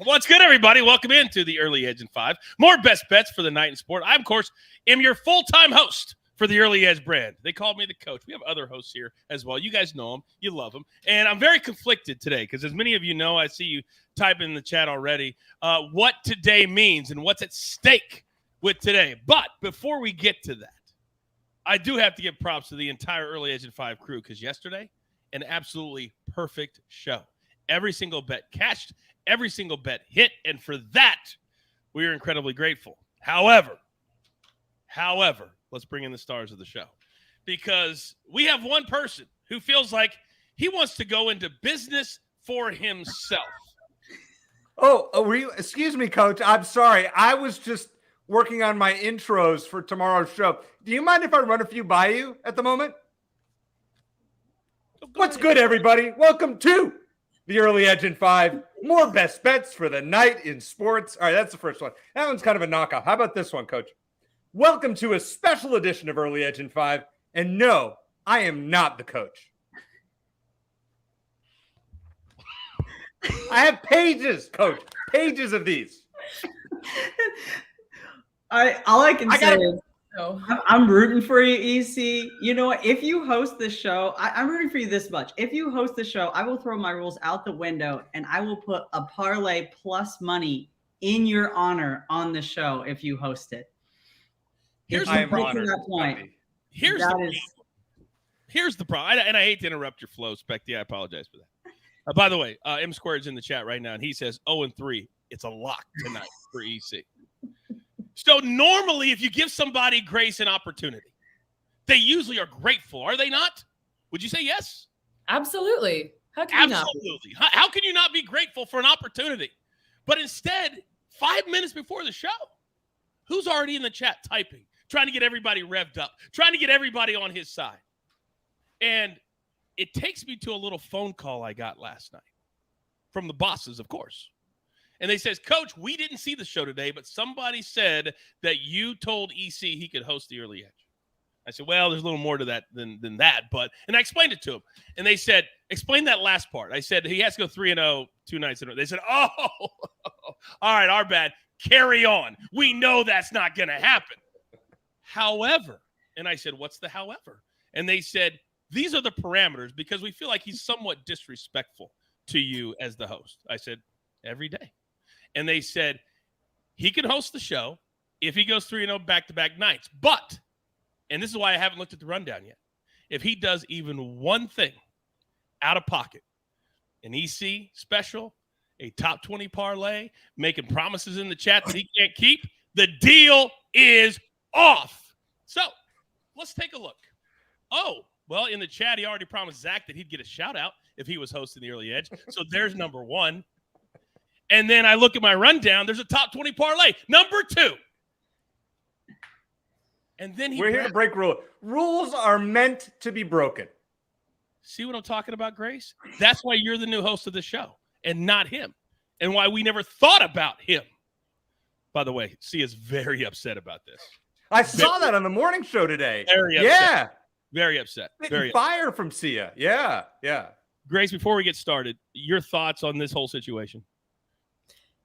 What's good, everybody? Welcome into the Early Edge in 5. More best bets for the night in sport. I, of course, am your full-time host for the Early Edge brand. They call me the coach. We have other hosts here as well. You guys know them. You love them. And I'm very conflicted today because, as many of you know, I see you type in the chat already, what today means and what's at stake with today. But before we get to that, I do have to give props to the entire Early Edge in 5 crew because yesterday, an absolutely perfect show. Every single bet cashed. Every single bet hit, and for that, we are incredibly grateful. However, let's bring in the stars of the show because we have one person who feels like he wants to go into business for himself. Excuse me, Coach. I'm sorry. I was just working on my intros for tomorrow's show. Do you mind if I run a few by you at the moment? What's good, everybody? Welcome to the Early Edge in 5. More best bets for the night in sports. All right, that's the first one. That one's kind of a knockoff. How about this one, Coach? Welcome to a special edition of Early Edge in 5. And no, I am not the coach. I have pages, Coach. Pages of these. All I can say is I'm rooting for you, EC. You know what? If you host the show, I'm rooting for you this much. If you host the show, I will throw my rules out the window and I will put a parlay plus money in your honor on the show if you host it. Here's the problem. Here's the problem. And I hate to interrupt your flow, Specty. I apologize for that. By the way, M Squared's in the chat right now, and he says 0-3. It's a lock tonight for EC. So normally, if you give somebody grace and opportunity, they usually are grateful, are they not? Would you say yes? Absolutely. How can you not? Absolutely. How can you not be grateful for an opportunity? But instead, 5 minutes before the show, who's already in the chat typing, trying to get everybody revved up, trying to get everybody on his side? And it takes me to a little phone call I got last night from the bosses, of course. And they says, Coach, we didn't see the show today, but somebody said that you told EC he could host the Early Edge. I said, well, there's a little more to that than that. And I explained it to him. And they said, explain that last part. I said, he has to go 3-0 2 nights in a row. They said, oh, all right, our bad. Carry on. We know that's not going to happen. However, and I said, what's the however? And they said, these are the parameters because we feel like he's somewhat disrespectful to you as the host. I said, every day. And they said he can host the show if he goes 3-0 back-to-back nights. But, and this is why I haven't looked at the rundown yet, if he does even one thing out of pocket, an EC special, a top 20 parlay, making promises in the chat that he can't keep, the deal is off. So let's take a look. Oh, well, in the chat, he already promised Zach that he'd get a shout-out if he was hosting the Early Edge. So there's number one. And then I look at my rundown. There's a top 20 parlay. Number 2. And then we're here to break rules. Rules are meant to be broken. See what I'm talking about, Grace? That's why you're the new host of the show and not him. And why we never thought about him. By the way, Sia's very upset about this. I saw that on the morning show today. Very upset. Yeah. Very upset. Very fire from Sia. Yeah. Yeah. Grace, before we get started, your thoughts on this whole situation?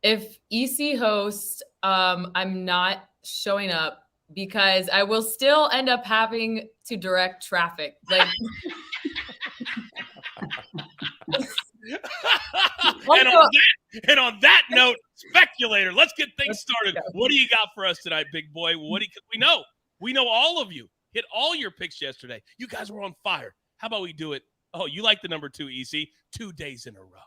If EC hosts, I'm not showing up because I will still end up having to direct traffic. Like, and on that note, speculator, let's get things started. What do you got for us tonight, big boy? We know all of you hit all your picks yesterday. You guys were on fire. How about we do it? Oh, you like the number 2, EC, 2 days in a row.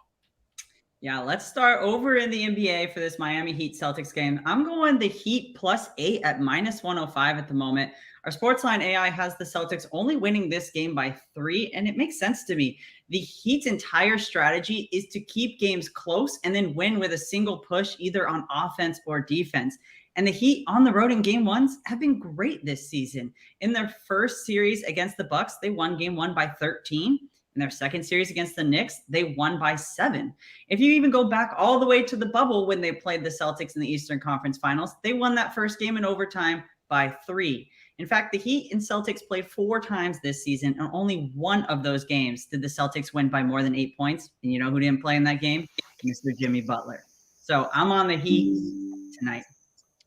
Yeah, let's start over in the NBA for this Miami Heat Celtics game. I'm going the Heat +8 at -105 at the moment. Our SportsLine AI has the Celtics only winning this game by 3, and it makes sense to me. The Heat's entire strategy is to keep games close and then win with a single push, either on offense or defense. And the Heat on the road in game ones have been great this season. In their first series against the Bucks, they won game 1 by 13. In their second series against the Knicks, they won by 7. If you even go back all the way to the bubble when they played the Celtics in the Eastern Conference Finals, they won that first game in overtime by 3. In fact, the Heat and Celtics played 4 times this season, and only one of those games did the Celtics win by more than 8 points. And you know who didn't play in that game? Mr. Jimmy Butler. So I'm on the Heat tonight.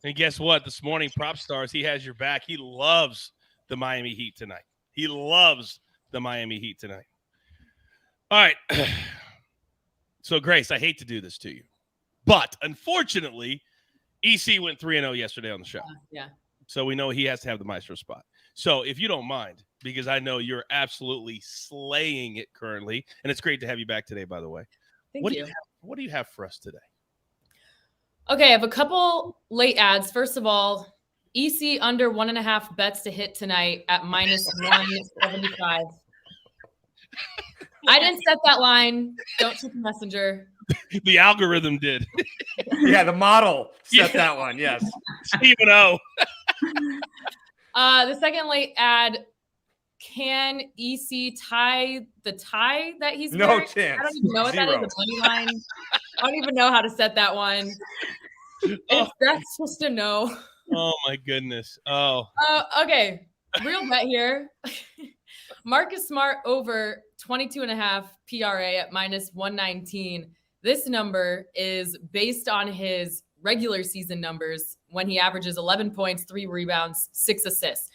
And guess what? This morning, Prop Stars, he has your back. He loves the Miami Heat tonight. He loves the Miami Heat tonight. All right. So, Grace, I hate to do this to you, but unfortunately, EC went 3-0 yesterday on the show. Yeah. So we know he has to have the Maestro spot. So if you don't mind, because I know you're absolutely slaying it currently, and it's great to have you back today, by the way. Thank you. What do you have for us today? Okay, I have a couple late ads. First of all, EC under 1.5 bets to hit tonight at -175. I didn't set that line. Don't check the messenger. The algorithm did. Yeah, the model set that one. Yes. Stephen O. The second late ad, can EC tie the tie that he's No wearing? chance. I don't even know what that is. The money line. I don't even know how to set that one. That's just a no. Oh, my goodness. Oh. Okay. Real bet here. Marcus Smart over 22.5 PRA at -119. This number is based on his regular season numbers when he averages 11 points, 3 rebounds, 6 assists.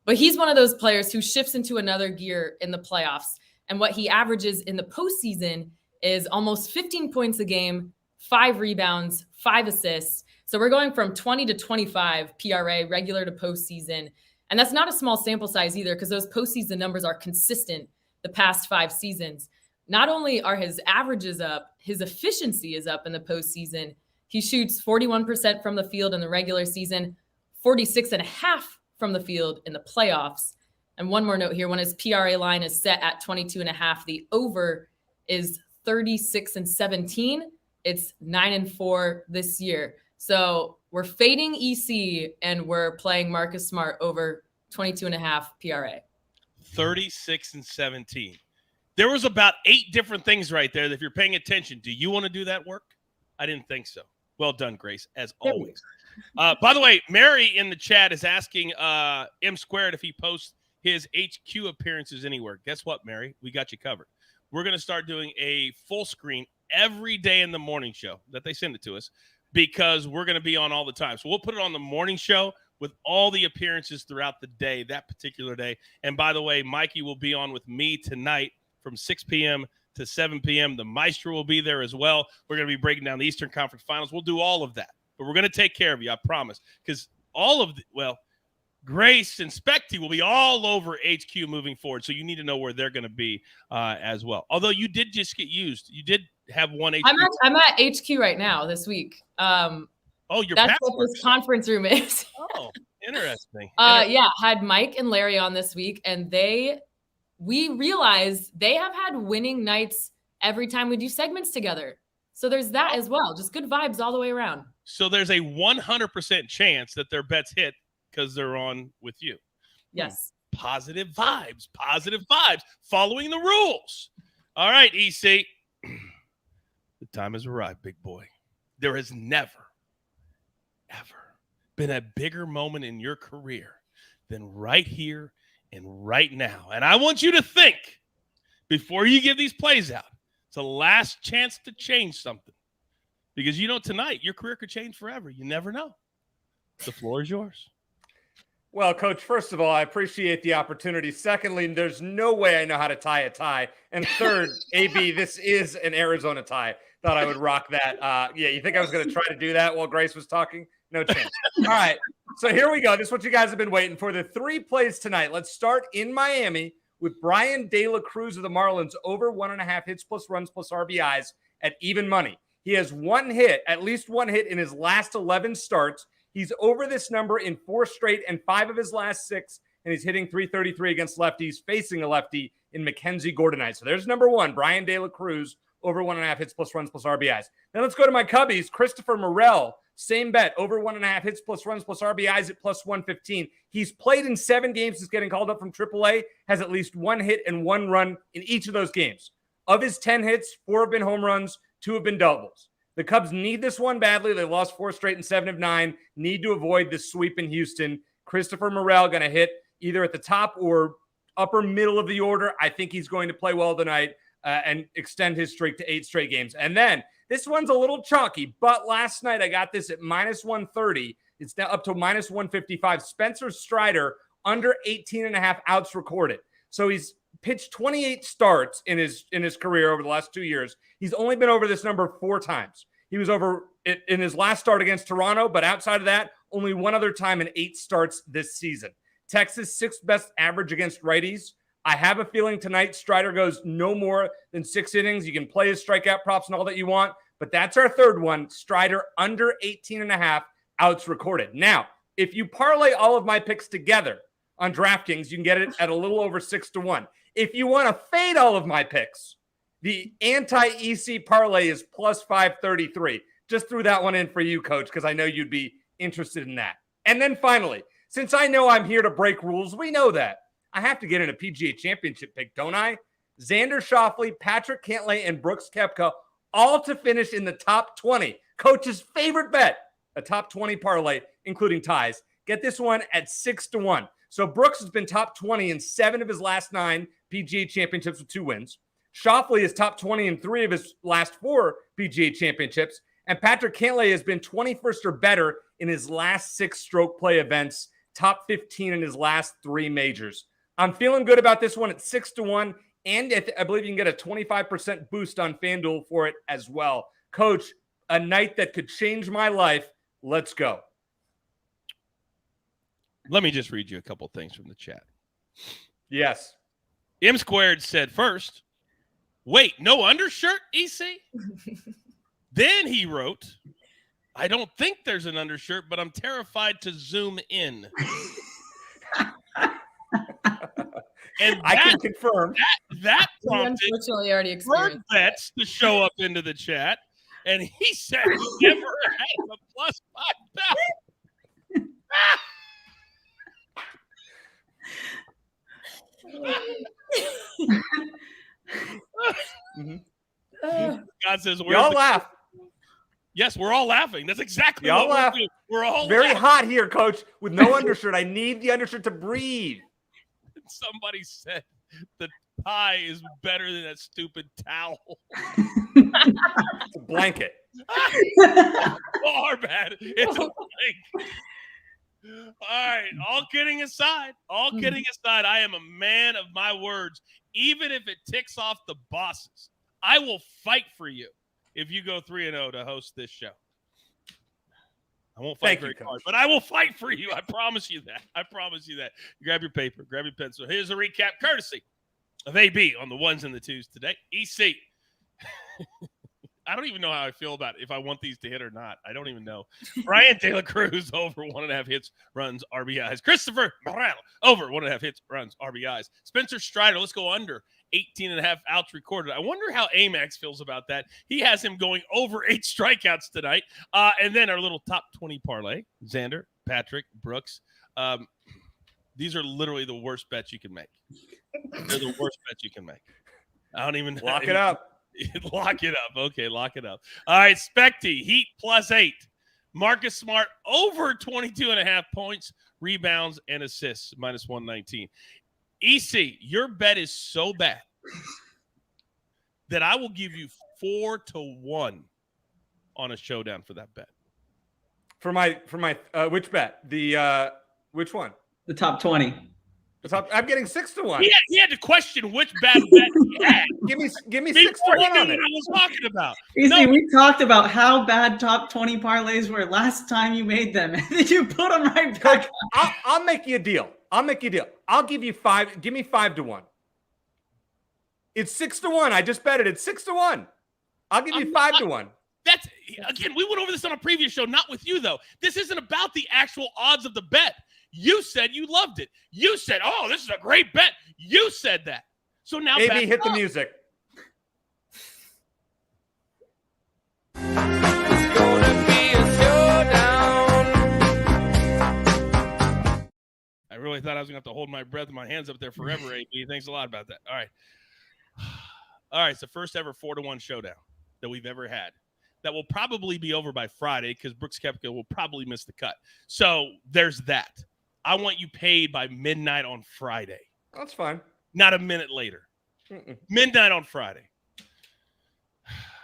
But he's one of those players who shifts into another gear in the playoffs. And what he averages in the postseason is almost 15 points a game, 5 rebounds, 5 assists. So we're going from 20 to 25 PRA, regular to postseason. And that's not a small sample size either, because those postseason numbers are consistent the past 5 seasons. Not only are his averages up, his efficiency is up in the postseason. He shoots 41% from the field in the regular season, 46.5% from the field in the playoffs. And one more note here, when his PRA line is set at 22.5, the over is 36-17. It's 9-4 this year. So we're fading EC and we're playing Marcus Smart over 22.5 PRA. 36-17. There was about 8 different things right there that if you're paying attention, do you want to do that work? I didn't think so. Well done, Grace, as always. By the way, Mary in the chat is asking M Squared if he posts his HQ appearances anywhere. Guess what, Mary? We got you covered. We're going to start doing a full screen every day in the morning show that they send it to us, because we're going to be on all the time. So we'll put it on the morning show with all the appearances throughout the day, that particular day. And by the way, Mikey will be on with me tonight from 6 p.m. to 7 p.m. The Maestro will be there as well. We're going to be breaking down the Eastern Conference Finals. We'll do all of that. But we're going to take care of you, I promise. Because Grace and Specty will be all over HQ moving forward. So you need to know where they're going to be as well. Although you did just get used. You did have one HQ. I'm at HQ right now this week. Your that's what this conference room is. Oh, interesting. Yeah, had Mike and Larry on this week, and we realized they have had winning nights every time we do segments together. So there's that as well. Just good vibes all the way around. So there's a 100% chance that their bets hit because they're on with you. Yes. Positive vibes, following the rules. All right, EC. The time has arrived, big boy. There has never, ever been a bigger moment in your career than right here and right now. And I want you to think, before you give these plays out, it's a last chance to change something. Because tonight, your career could change forever. You never know. The floor is yours. Well, Coach, first of all, I appreciate the opportunity. Secondly, there's no way I know how to tie a tie. And third, AB, this is an Arizona tie. Thought I would rock that. You think I was going to try to do that while Grace was talking? No chance. All right, so here we go. This is what you guys have been waiting for. The 3 plays tonight. Let's start in Miami with Brian De La Cruz of the Marlins over 1.5 hits plus runs plus RBIs at even money. He has at least one hit in his last 11 starts. He's over this number in 4 straight and 5 of his last 6, and he's hitting .333 against lefties, facing a lefty in Mackenzie Gordonite. So there's number 1, Brian De La Cruz, over 1.5 hits plus runs plus RBIs. Then let's go to my Cubbies, Christopher Morel, same bet, over 1.5 hits plus runs plus RBIs at plus 115. He's played in 7 games since getting called up from AAA, has at least 1 hit and 1 run in each of those games. Of his 10 hits, 4 have been home runs, 2 have been doubles. The Cubs need this one badly. They lost 4 straight and 7 of 9. Need to avoid this sweep in Houston. Christopher Morel going to hit either at the top or upper middle of the order. I think he's going to play well tonight and extend his streak to 8 straight games. And then This one's a little chalky, but last night I got this at minus 130. It's now up to minus 155. Spencer Strider under 18.5 outs recorded. So he's pitched 28 starts in his career over the last 2 years. He's only been over this number 4 times. He was over it in his last start against Toronto, but outside of that, only one other time in 8 starts this season. Texas 6th best average against righties. I have a feeling tonight Strider goes no more than 6 innings. You can play his strikeout props and all that you want, but that's our third one. Strider under 18.5 outs recorded. Now, if you parlay all of my picks together on DraftKings, you can get it at a little over 6-1. If you want to fade all of my picks, the anti-EC parlay is plus 533. Just threw that one in for you, Coach, because I know you'd be interested in that. And then finally, since I know I'm here to break rules, we know that. I have to get in a PGA Championship pick, don't I? Xander Schauffele, Patrick Cantlay, and Brooks Koepka, all to finish in the top 20. Coach's favorite bet, a top 20 parlay, including ties. Get this one at 6-1. So Brooks has been top 20 in 7 of his last 9 PGA Championships with 2 wins. Schauffele is top 20 in 3 of his last 4 PGA Championships. And Patrick Cantlay has been 21st or better in his last 6 stroke play events, top 15 in his last 3 majors. I'm feeling good about this one at 6-1. And I believe you can get a 25% boost on FanDuel for it as well. Coach, a night that could change my life. Let's go. Let me just read you a couple things from the chat. Yes. M Squared said first, wait, no undershirt, EC? Then he wrote, I don't think there's an undershirt, but I'm terrified to zoom in. And I can confirm. That prompted unfortunately already experienced Bets to show up into the chat. And he said he never had a plus 5,000. God says, y'all laugh. Yes, we're all laughing. That's exactly y'all what laugh. we're doing. We're all very laughing. hot here, Coach, with no undershirt. I need the undershirt to breathe. Somebody said the tie is better than that stupid towel. It's a blanket. Far bad. It's a blanket. All right. All kidding aside, I am a man of my words. Even if it ticks off the bosses, I will fight for you if you go 3-0 to host this show. I won't fight very hard, but I will fight for you. I promise you that. Grab your paper, grab your pencil. Here's a recap courtesy of AB on the 1s and the 2s today. EC. I don't even know how I feel about it, if I want these to hit or not. I don't even know. Brian De La Cruz over 1.5 hits, runs, RBIs. Christopher Morel over 1.5 hits, runs, RBIs. Spencer Strider, let's go under 18.5 outs recorded. I wonder how Amax feels about that. He has him going over 8 strikeouts tonight. And then our little top 20 parlay. Xander, Patrick, Brooks. These are literally the worst bets you can make. They're the worst bets you can make. I don't even lock it up. Lock it up. Okay, lock it up. All right, Specty, Heat +8. Marcus Smart over 22.5 points, rebounds, and assists, -119. EC, your bet is so bad that I will give you 4-1 on a showdown for that bet. For my which bet? The which one? The top 20. I'm getting 6-1. He had to question which bad bet he had. Give me 6-1 What on it. I was talking about. Easy, we talked about how bad top 20 parlays were last time you made them, and then you put them right back. I'll make you a deal. I'll give you 5. Give me 5-1. It's 6-1. I just bet it. It's 6-1. I'll give you 5-1. That's again. We went over this on a previous show, not with you though. This isn't about the actual odds of the bet. You said you loved it. You said, "Oh, this is a great bet." You said that. So now, AB, hit the music. It's gonna be a showdown. I really thought I was gonna have to hold my breath and my hands up there forever. AB, thanks a lot about that. All right. It's the first ever 4-1 showdown that we've ever had. That will probably be over by Friday because Brooks Koepka will probably miss the cut. So there's that. I want you paid by midnight on Friday. That's fine. Not a minute later. Midnight on Friday.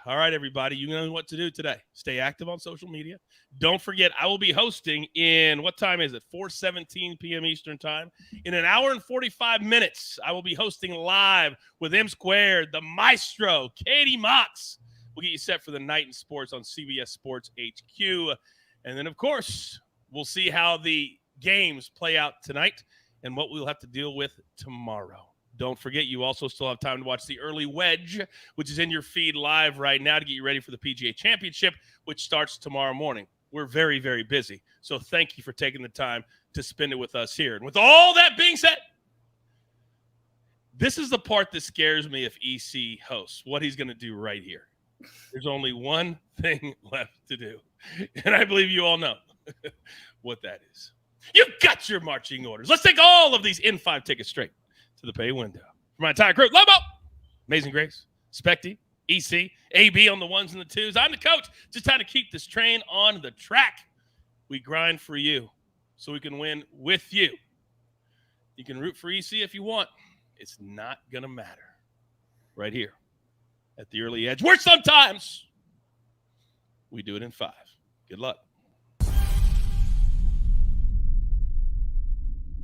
All right, everybody. You know what to do today. Stay active on social media. Don't forget, I will be hosting in, what time is it? 4:17 p.m. Eastern time. In an hour and 45 minutes, I will be hosting live with M Squared, the Maestro, Katie Mox. We'll get you set for the night in sports on CBS Sports HQ. And then, of course, we'll see how the games play out tonight and what we'll have to deal with tomorrow. Don't forget, you also still have time to watch the early wedge, which is in your feed live right now to get you ready for the PGA Championship, which starts tomorrow morning. We're very, very busy. So thank you for taking the time to spend it with us here. And with all that being said, this is the part that scares me if EC hosts, what he's going to do right here. There's only one thing left to do. And I believe you all know what that is. You've got your marching orders. Let's take all of these in-5 tickets straight to the pay window. For my entire crew, Lobo, Amazing Grace, Specty, EC, AB on the ones and the twos. I'm the coach, just trying to keep this train on the track. We grind for you so we can win with you. You can root for EC if you want. It's not going to matter. Right here at the early edge, where sometimes we do it in 5. Good luck.